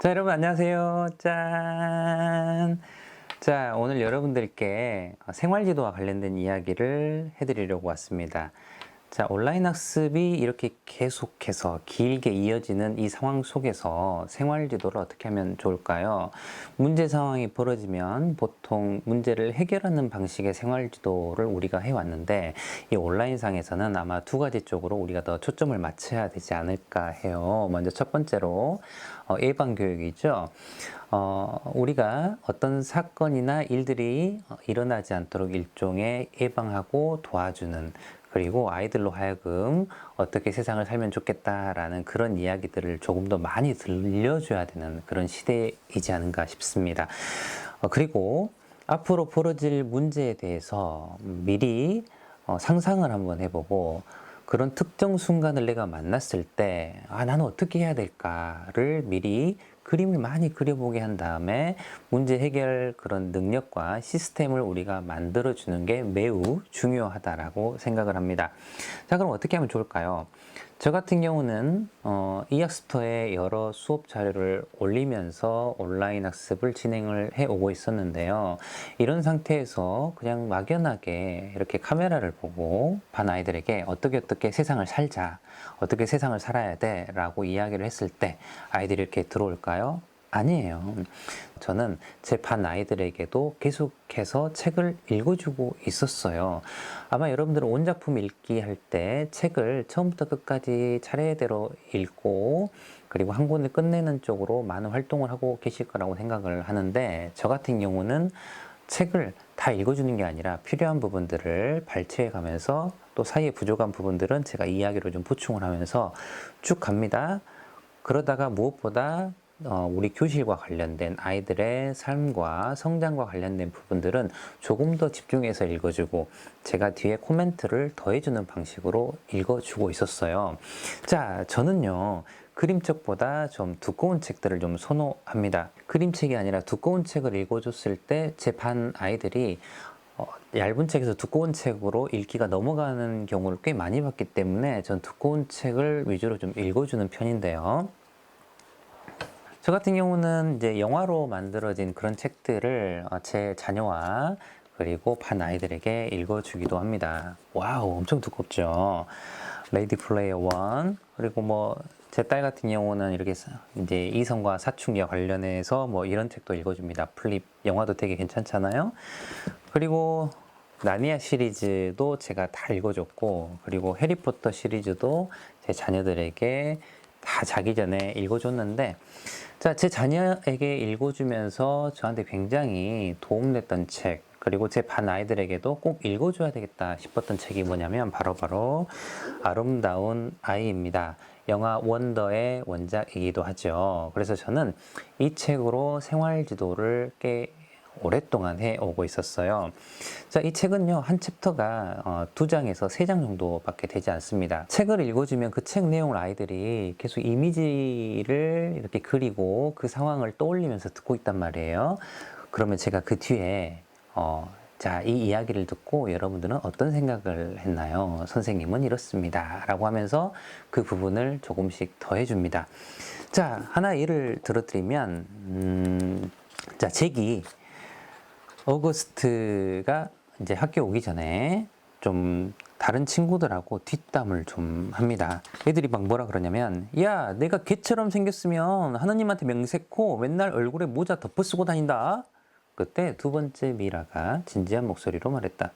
자, 여러분 안녕하세요. 짠. 자, 오늘 여러분들께 생활지도와 관련된 이야기를 해드리려고 왔습니다. 자, 온라인 학습이 이렇게 계속해서 길게 이어지는 이 상황 속에서 생활지도를 어떻게 하면 좋을까요? 문제 상황이 벌어지면 보통 문제를 해결하는 방식의 생활지도를 우리가 해왔는데, 이 온라인상에서는 아마 두 가지 쪽으로 우리가 더 초점을 맞춰야 되지 않을까 해요. 먼저 첫 번째로 예방교육이죠. 우리가 어떤 사건이나 일들이 일어나지 않도록 일종의 예방하고 도와주는, 그리고 아이들로 하여금 어떻게 세상을 살면 좋겠다라는 그런 이야기들을 조금 더 많이 들려줘야 되는 그런 시대이지 않은가 싶습니다. 그리고 앞으로 벌어질 문제에 대해서 미리 상상을 한번 해보고, 그런 특정 순간을 내가 만났을 때, 나는 어떻게 해야 될까를 미리 그림을 많이 그려보게 한 다음에 문제 해결 그런 능력과 시스템을 우리가 만들어주는 게 매우 중요하다라고 생각을 합니다. 자, 그럼 어떻게 하면 좋을까요? 저 같은 경우는 이학스토어에 여러 수업 자료를 올리면서 온라인 학습을 진행을 해 오고 있었는데요. 이런 상태에서 그냥 막연하게 이렇게 카메라를 보고 반 아이들에게 어떻게 세상을 살자, 어떻게 세상을 살아야 돼 라고 이야기를 했을 때 아이들이 이렇게 들어올까요? 아니에요. 저는 제 반 아이들에게도 계속해서 책을 읽어주고 있었어요. 아마 여러분들은 원작품 읽기 할 때 책을 처음부터 끝까지 차례대로 읽고, 그리고 한 권을 끝내는 쪽으로 많은 활동을 하고 계실 거라고 생각을 하는데, 저 같은 경우는 책을 다 읽어주는 게 아니라 필요한 부분들을 발췌해 가면서, 또 사이에 부족한 부분들은 제가 이야기로 좀 보충을 하면서 쭉 갑니다. 그러다가 무엇보다 우리 교실과 관련된 아이들의 삶과 성장과 관련된 부분들은 조금 더 집중해서 읽어주고, 제가 뒤에 코멘트를 더해주는 방식으로 읽어주고 있었어요. 자, 저는요, 그림책보다 좀 두꺼운 책들을 좀 선호합니다. 그림책이 아니라 두꺼운 책을 읽어줬을 때 제 반 아이들이 얇은 책에서 두꺼운 책으로 읽기가 넘어가는 경우를 꽤 많이 봤기 때문에 전 두꺼운 책을 위주로 좀 읽어주는 편인데요. 저 같은 경우는 이제 영화로 만들어진 그런 책들을 제 자녀와 그리고 반 아이들에게 읽어주기도 합니다. 와우, 엄청 두껍죠. 레이디 플레이어 원, 그리고 뭐 제 딸 같은 경우는 이렇게 이제 이성과 사춘기와 관련해서 뭐 이런 책도 읽어줍니다. 플립 영화도 되게 괜찮잖아요. 그리고 나니아 시리즈도 제가 다 읽어줬고, 그리고 해리포터 시리즈도 제 자녀들에게 다 자기 전에 읽어줬는데, 자, 제 자녀에게 읽어주면서 저한테 굉장히 도움됐던 책, 그리고 제 반 아이들에게도 꼭 읽어줘야 되겠다 싶었던 책이 뭐냐면 바로 아름다운 아이입니다. 영화 원더의 원작이기도 하죠. 그래서 저는 이 책으로 생활 지도를 꽤 오랫동안 해오고 있었어요. 자, 이 책은요, 한 챕터가 2장에서 3장 정도밖에 되지 않습니다. 책을 읽어주면 그 책 내용을 아이들이 계속 이미지를 이렇게 그리고 그 상황을 떠올리면서 듣고 있단 말이에요. 그러면 제가 그 뒤에 자, 이 이야기를 듣고 여러분들은 어떤 생각을 했나요? 선생님은 이렇습니다. 라고 하면서 그 부분을 조금씩 더해줍니다. 자, 하나 예를 들어드리면, 자, 잭이 어거스트가 이제 학교 오기 전에 좀 다른 친구들하고 뒷담을 좀 합니다. 애들이 막 뭐라 그러냐면, 야, 내가 걔처럼 생겼으면 하느님한테 명세코 맨날 얼굴에 모자 덮어 쓰고 다닌다. 그때 두 번째 미라가 진지한 목소리로 말했다.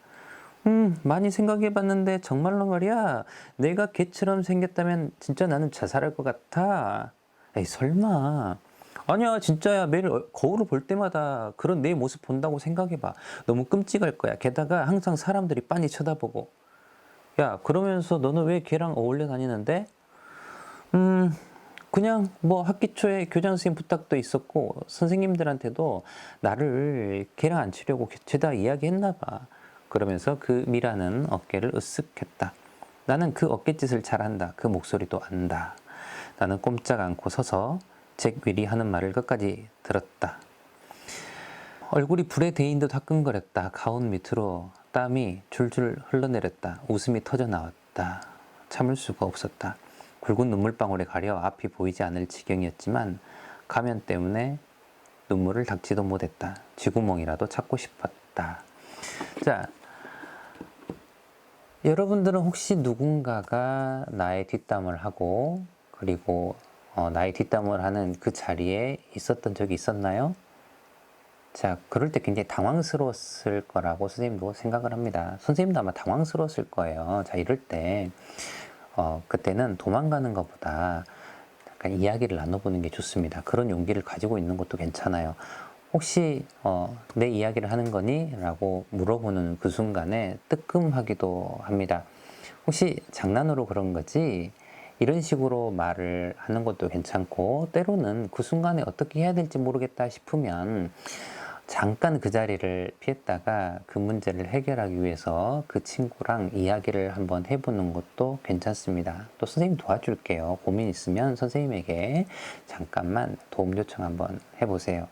많이 생각해봤는데 정말로 말이야, 내가 걔처럼 생겼다면 진짜 나는 자살할 것 같아. 에이, 설마. 아니야, 진짜야. 매일 거울을 볼 때마다 그런 내 모습 본다고 생각해봐. 너무 끔찍할 거야. 게다가 항상 사람들이 빤히 쳐다보고. 야, 그러면서 너는 왜 걔랑 어울려 다니는데? 그냥 뭐 학기 초에 교장 선생님 부탁도 있었고, 선생님들한테도 나를 걔랑 안 치려고 죄다 이야기했나 봐. 그러면서 그 미라는 어깨를 으쓱했다. 나는 그 어깨짓을 잘한다. 그 목소리도 안다. 나는 꼼짝 않고 서서 잭 윌이 하는 말을 끝까지 들었다. 얼굴이 불에 데인 듯 화끈거렸다. 가운 밑으로 땀이 줄줄 흘러내렸다. 웃음이 터져 나왔다. 참을 수가 없었다. 굵은 눈물방울에 가려 앞이 보이지 않을 지경이었지만 가면 때문에 눈물을 닦지도 못했다. 쥐구멍이라도 찾고 싶었다. 자, 여러분들은 혹시 누군가가 나의 뒷담을 하고 그리고 나의 뒷담을 하는 그 자리에 있었던 적이 있었나요? 자, 그럴 때 굉장히 당황스러웠을 거라고 선생님도 생각을 합니다. 선생님도 아마 당황스러웠을 거예요. 자, 이럴 때 그때는 도망가는 것보다 약간 이야기를 나눠보는 게 좋습니다. 그런 용기를 가지고 있는 것도 괜찮아요. 혹시 내 이야기를 하는 거니? 라고 물어보는 그 순간에 뜨끔하기도 합니다. 혹시 장난으로 그런 거지? 이런 식으로 말을 하는 것도 괜찮고, 때로는 그 순간에 어떻게 해야 될지 모르겠다 싶으면 잠깐 그 자리를 피했다가 그 문제를 해결하기 위해서 그 친구랑 이야기를 한번 해보는 것도 괜찮습니다. 또 선생님 도와줄게요. 고민 있으면 선생님에게 잠깐만 도움 요청 한번 해보세요.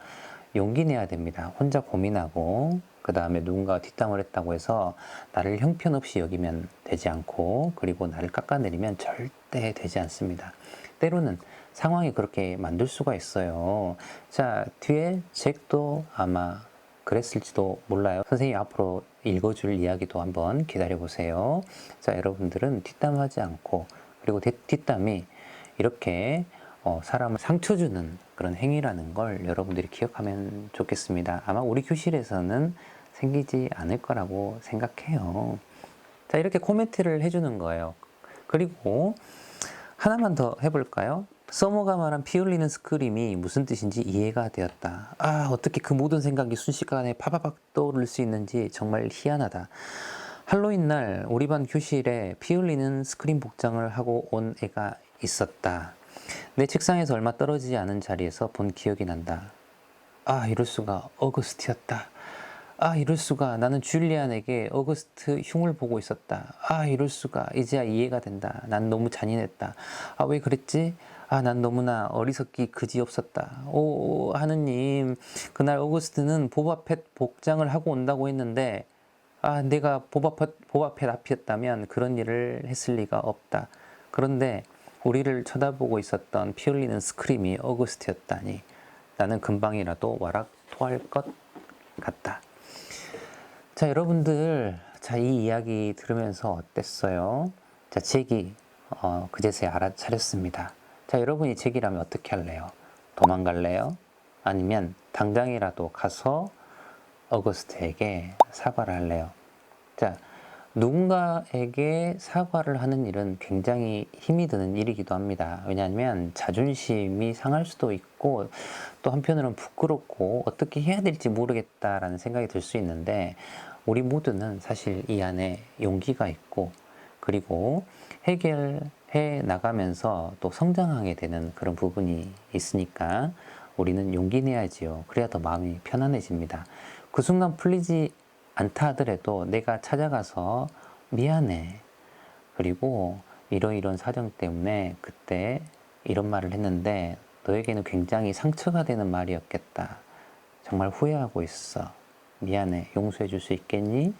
용기 내야 됩니다. 혼자 고민하고 그 다음에 누군가가 뒷담을 했다고 해서 나를 형편없이 여기면 되지 않고, 그리고 나를 깎아내리면 절대 되지 않습니다. 때로는 상황이 그렇게 만들 수가 있어요. 자, 뒤에 책도 아마 그랬을지도 몰라요. 선생님이 앞으로 읽어줄 이야기도 한번 기다려보세요. 자, 여러분들은 뒷담하지 않고, 그리고 뒷담이 이렇게 사람을 상처 주는 그런 행위라는 걸 여러분들이 기억하면 좋겠습니다. 아마 우리 교실에서는 생기지 않을 거라고 생각해요. 자, 이렇게 코멘트를 해주는 거예요. 그리고 하나만 더 해볼까요? 서머가 말한 피 흘리는 스크림이 무슨 뜻인지 이해가 되었다. 아, 어떻게 그 모든 생각이 순식간에 파바박 떠오를 수 있는지 정말 희한하다. 할로윈 날 우리 반 교실에 피 흘리는 스크림 복장을 하고 온 애가 있었다. 내 책상에서 얼마 떨어지지 않은 자리에서 본 기억이 난다. 아, 이럴 수가. 어거스트였다. 아, 이럴 수가. 나는 줄리안에게 어거스트 흉을 보고 있었다. 아, 이럴 수가. 이제야 이해가 된다. 난 너무 잔인했다. 아, 왜 그랬지? 아, 난 너무나 어리석기 그지없었다. 오, 하느님, 그날 어거스트는 보바펫 복장을 하고 온다고 했는데, 아, 내가 보바펫 앞이었다면 그런 일을 했을 리가 없다. 그런데 우리를 쳐다보고 있었던 피 흘리는 스크림이 어거스트였다니 나는 금방이라도 와락 토할 것 같다. 자, 여러분들, 자, 이 이야기 들으면서 어땠어요? 자, 제기 그제서야 알아차렸습니다. 자, 여러분이 제기라면 어떻게 할래요? 도망갈래요? 아니면 당장이라도 가서 어거스트에게 사과를 할래요? 자, 누군가에게 사과를 하는 일은 굉장히 힘이 드는 일이기도 합니다. 왜냐하면 자존심이 상할 수도 있고, 또 한편으로는 부끄럽고 어떻게 해야 될지 모르겠다라는 생각이 들 수 있는데, 우리 모두는 사실 이 안에 용기가 있고, 그리고 해결해 나가면서 또 성장하게 되는 그런 부분이 있으니까 우리는 용기 내야지요. 그래야 더 마음이 편안해집니다. 그 순간 풀리지 않다 하더라도 내가 찾아가서 미안해. 그리고 이러이런 사정 때문에 그때 이런 말을 했는데 너에게는 굉장히 상처가 되는 말이었겠다. 정말 후회하고 있어. 미안해. 용서해 줄 수 있겠니?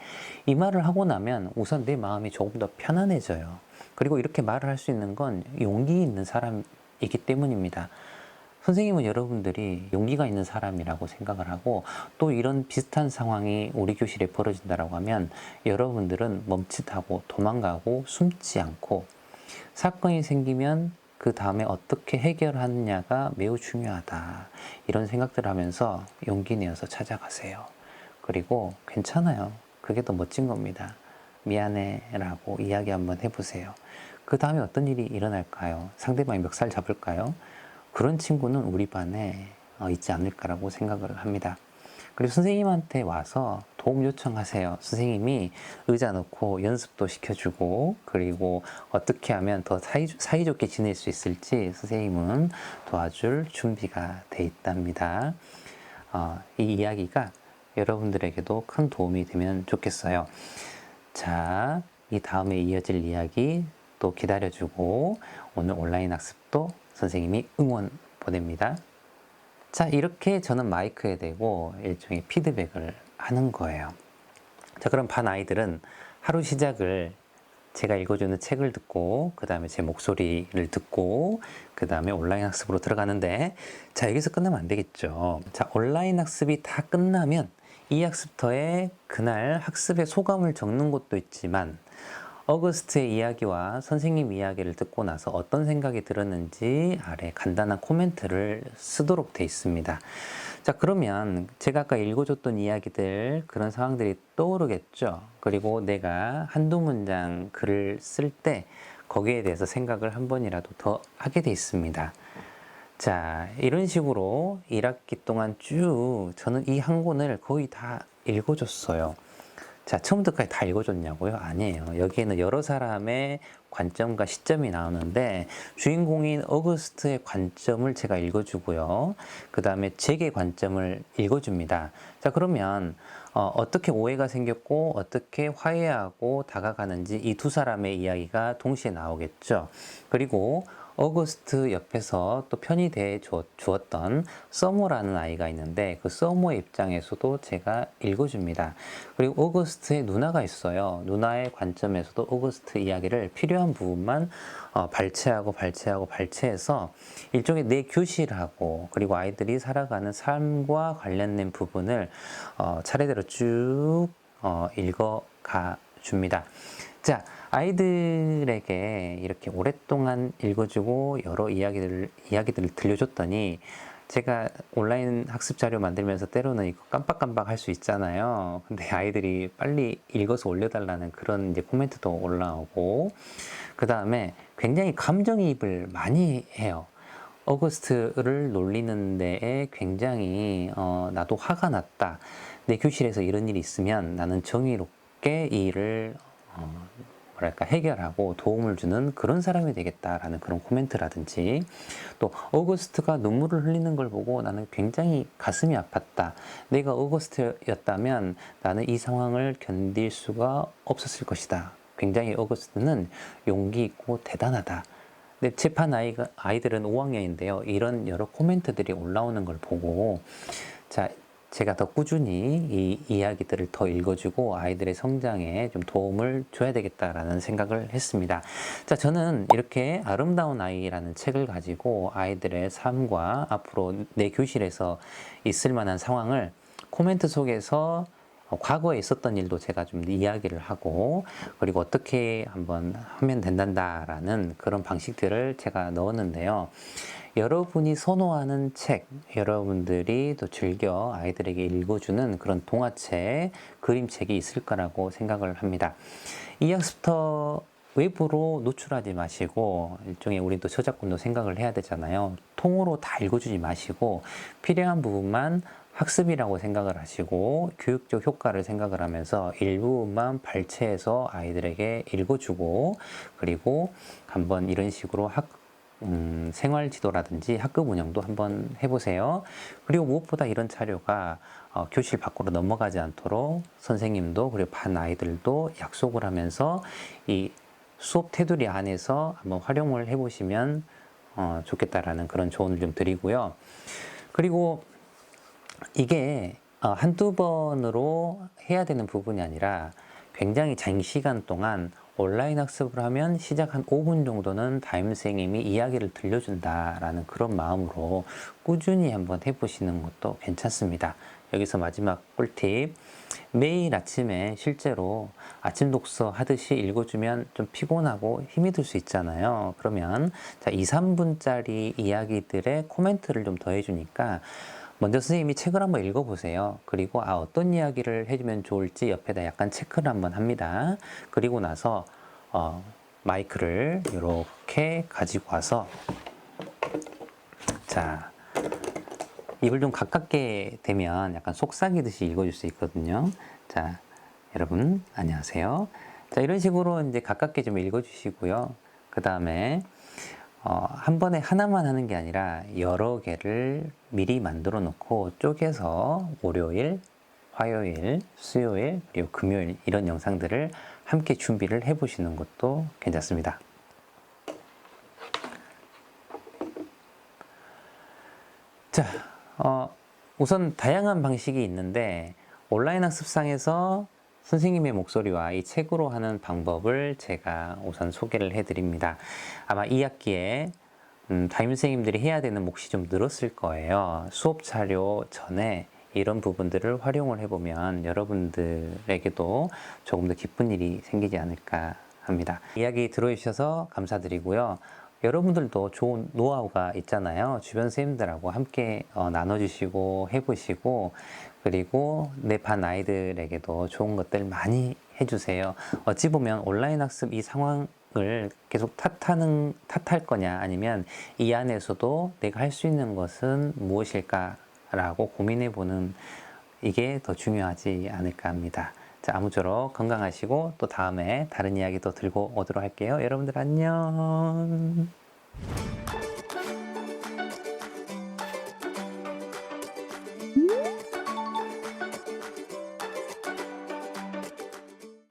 이 말을 하고 나면 우선 내 마음이 조금 더 편안해져요. 그리고 이렇게 말을 할 수 있는 건 용기 있는 사람이기 때문입니다. 선생님은 여러분들이 용기가 있는 사람이라고 생각을 하고, 또 이런 비슷한 상황이 우리 교실에 벌어진다고 하면 여러분들은 멈칫하고 도망가고 숨지 않고, 사건이 생기면 그 다음에 어떻게 해결하느냐가 매우 중요하다. 이런 생각들을 하면서 용기 내어서 찾아가세요. 그리고 괜찮아요. 그게 더 멋진 겁니다. 미안해 라고 이야기 한번 해보세요. 그 다음에 어떤 일이 일어날까요? 상대방이 멱살 잡을까요? 그런 친구는 우리 반에 있지 않을까라고 생각을 합니다. 그리고 선생님한테 와서 도움 요청하세요. 선생님이 의자 놓고 연습도 시켜주고, 그리고 어떻게 하면 더 사이좋게 지낼 수 있을지 선생님은 도와줄 준비가 돼 있답니다. 이 이야기가 여러분들에게도 큰 도움이 되면 좋겠어요. 자, 이 다음에 이어질 이야기 또 기다려주고, 오늘 온라인 학습도 선생님이 응원 보냅니다. 자, 이렇게 저는 마이크에 대고 일종의 피드백을 하는 거예요. 자, 그럼 반 아이들은 하루 시작을 제가 읽어주는 책을 듣고 그 다음에 제 목소리를 듣고 그 다음에 온라인 학습으로 들어가는데, 자, 여기서 끝나면 안 되겠죠. 자, 온라인 학습이 다 끝나면 이 학습터에 그날 학습의 소감을 적는 것도 있지만, 어거스트의 이야기와 선생님 이야기를 듣고 나서 어떤 생각이 들었는지 아래 간단한 코멘트를 쓰도록 되어 있습니다. 자, 그러면 제가 아까 읽어줬던 이야기들, 그런 상황들이 떠오르겠죠. 그리고 내가 한두 문장 글을 쓸 때 거기에 대해서 생각을 한 번이라도 더 하게 되어 있습니다. 자, 이런 식으로 1학기 동안 쭉 저는 이 한 권을 거의 다 읽어줬어요. 자, 처음부터까지 다 읽어줬냐고요? 아니에요. 여기에는 여러 사람의 관점과 시점이 나오는데, 주인공인 어거스트의 관점을 제가 읽어주고요. 그 다음에 제게 관점을 읽어줍니다. 자, 그러면 어떻게 오해가 생겼고 어떻게 화해하고 다가가는지 이 두 사람의 이야기가 동시에 나오겠죠. 그리고 어거스트 옆에서 또 편히 대해 주었던 서모라는 아이가 있는데, 그 서모의 입장에서도 제가 읽어줍니다. 그리고 어거스트의 누나가 있어요. 누나의 관점에서도 어거스트 이야기를 필요한 부분만 발췌해서 일종의 내 교실하고, 그리고 아이들이 살아가는 삶과 관련된 부분을 차례대로 쭉 읽어가 줍니다. 자, 아이들에게 이렇게 오랫동안 읽어주고 여러 이야기들을 들려줬더니, 제가 온라인 학습 자료 만들면서 때로는 이거 깜빡깜빡 할 수 있잖아요. 근데 아이들이 빨리 읽어서 올려달라는 그런 이제 코멘트도 올라오고, 그 다음에 굉장히 감정이입을 많이 해요. 어거스트를 놀리는 데에 굉장히 나도 화가 났다. 내 교실에서 이런 일이 있으면 나는 정의롭게 이 일을 해결하고 도움을 주는 그런 사람이 되겠다라는 그런 코멘트라든지, 또 어거스트가 눈물을 흘리는 걸 보고 나는 굉장히 가슴이 아팠다. 내가 어거스트였다면 나는 이 상황을 견딜 수가 없었을 것이다. 굉장히 어거스트는 용기 있고 대단하다. 근데 재판 아이들은 5학년인데요. 이런 여러 코멘트들이 올라오는 걸 보고, 자, 제가 더 꾸준히 이 이야기들을 더 읽어주고 아이들의 성장에 좀 도움을 줘야 되겠다라는 생각을 했습니다. 자, 저는 이렇게 아름다운 아이라는 책을 가지고 아이들의 삶과 앞으로 내 교실에서 있을 만한 상황을 코멘트 속에서 과거에 있었던 일도 제가 좀 이야기를 하고, 그리고 어떻게 한번 하면 된다라는 그런 방식들을 제가 넣었는데요. 여러분이 선호하는 책, 여러분들이 또 즐겨 아이들에게 읽어주는 그런 동화책, 그림책이 있을 거라고 생각을 합니다. 이 학습터 외부로 노출하지 마시고, 일종의 우리도 저작권도 생각을 해야 되잖아요. 통으로 다 읽어주지 마시고 필요한 부분만 학습이라고 생각을 하시고 교육적 효과를 생각을 하면서 일부분만 발췌해서 아이들에게 읽어주고, 그리고 한번 이런 식으로 생활 지도라든지 학급 운영도 한번 해보세요. 그리고 무엇보다 이런 자료가 교실 밖으로 넘어가지 않도록 선생님도 그리고 반 아이들도 약속을 하면서 이 수업 테두리 안에서 한번 활용을 해보시면 좋겠다라는 그런 조언을 좀 드리고요. 그리고 이게 한두 번으로 해야 되는 부분이 아니라 굉장히 장시간 동안 온라인 학습을 하면 시작 한 5분 정도는 담임 선생님이 이야기를 들려준다라는 그런 마음으로 꾸준히 한번 해보시는 것도 괜찮습니다. 여기서 마지막 꿀팁. 매일 아침에 실제로 아침 독서 하듯이 읽어주면 좀 피곤하고 힘이 들 수 있잖아요. 그러면 자, 2, 3분짜리 이야기들의 코멘트를 좀 더해주니까 먼저 선생님이 책을 한번 읽어보세요. 그리고 어떤 이야기를 해주면 좋을지 옆에다 약간 체크를 한번 합니다. 그리고 나서 마이크를 이렇게 가지고 와서, 자, 입을 좀 가깝게 대면 약간 속삭이듯이 읽어줄 수 있거든요. 자, 여러분 안녕하세요. 자, 이런 식으로 이제 가깝게 좀 읽어주시고요. 그 다음에 한 번에 하나만 하는 게 아니라 여러 개를 미리 만들어 놓고 쪼개서 월요일, 화요일, 수요일, 그리고 금요일 이런 영상들을 함께 준비를 해 보시는 것도 괜찮습니다. 자, 우선 다양한 방식이 있는데 온라인 학습상에서 선생님의 목소리와 이 책으로 하는 방법을 제가 우선 소개를 해드립니다. 아마 2학기에 담임 선생님들이 해야 되는 몫이 좀 늘었을 거예요. 수업 자료 전에 이런 부분들을 활용을 해보면 여러분들에게도 조금 더 기쁜 일이 생기지 않을까 합니다. 이야기 들어주셔서 감사드리고요. 여러분들도 좋은 노하우가 있잖아요. 주변 선생님들하고 함께 나눠주시고 해보시고, 그리고 내 반 아이들에게도 좋은 것들 많이 해주세요. 어찌 보면 온라인 학습 이 상황을 계속 탓할 거냐, 아니면 이 안에서도 내가 할 수 있는 것은 무엇일까라고 고민해 보는 이게 더 중요하지 않을까 합니다. 자, 아무쪼록 건강하시고 또 다음에 다른 이야기 또 들고 오도록 할게요. 여러분들 안녕.